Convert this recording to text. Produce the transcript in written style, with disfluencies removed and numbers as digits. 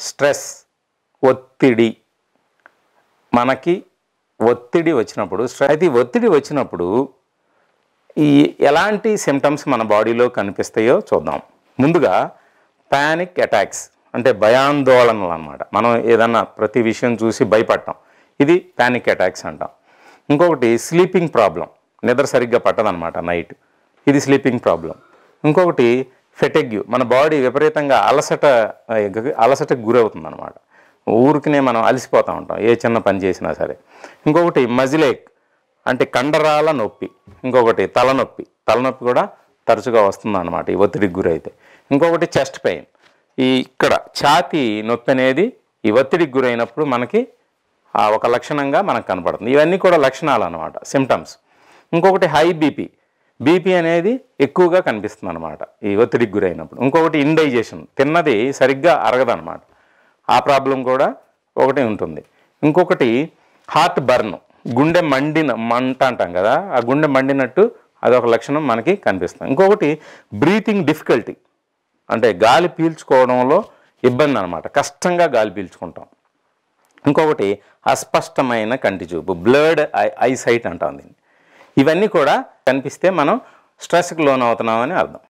Stress, ఒత్తిడి. మనకి ఒత్తిడి వచ్చినప్పుడు అయితే ఒత్తిడి వచ్చినప్పుడు ఎలాంటి సిమ్టమ్స్ మన బాడీలో కనిపిస్తాయో చూద్దాం. ముందుగా పానిక్ అటాక్స్ అంటే భయాందోళనలు అన్నమాట. మనం ఏదన్నా ప్రతి విషయం చూసి భయపడటం, ఇది పానిక్ అటాక్స్ అంటాం. ఇంకొకటి స్లీపింగ్ ప్రాబ్లం, నిద్ర సరిగ్గా పట్టదనమాట నైట్, ఇది స్లీపింగ్ ప్రాబ్లం. ఇంకొకటి ఫెటిగ్యూ, మన బాడీ విపరీతంగా అలసటకు గురవుతుంది అనమాట. ఊరికినే మనం అలసిపోతూ ఉంటాం ఏ చిన్న పని చేసినా సరే. ఇంకొకటి మజిలేక్ అంటే కండరాల నొప్పి. ఇంకొకటి తలనొప్పి కూడా తరచుగా వస్తుంది అన్నమాట ఈ ఒత్తిడికి గురైతే. ఇంకొకటి చెస్ట్ పెయిన్, ఇక్కడ ఛాతీ నొప్పి అనేది ఈ ఒత్తిడికి గురైనప్పుడు మనకి ఒక లక్షణంగా మనకు కనపడుతుంది. ఇవన్నీ కూడా లక్షణాలు అన్నమాట, సిమ్టమ్స్. ఇంకొకటి హై బీపీ అనేది ఎక్కువగా కనిపిస్తుంది అనమాట ఈ ఒత్తిడికి గురైనప్పుడు. ఇంకొకటి ఇండైజెషన్, తిన్నది సరిగ్గా అరగదనమాట, ఆ ప్రాబ్లం కూడా ఒకటి ఉంటుంది. ఇంకొకటి హార్ట్ బర్న్, గుండె మంట అంటాం కదా, ఆ గుండె మండినట్టు అదొక లక్షణం మనకి కనిపిస్తుంది. ఇంకొకటి బ్రీతింగ్ డిఫికల్టీ, అంటే గాలి పీల్చుకోవడంలో ఇబ్బంది అనమాట, కష్టంగా గాలి పీల్చుకుంటాం. ఇంకొకటి అస్పష్టమైన కంటి చూపు, బ్లర్డ్ ఐసైట్ అంటాం దీన్ని. ఇవన్నీ కూడా కనిపిస్తే మనం స్ట్రెస్కి లోన్ అవుతున్నామని అర్థం.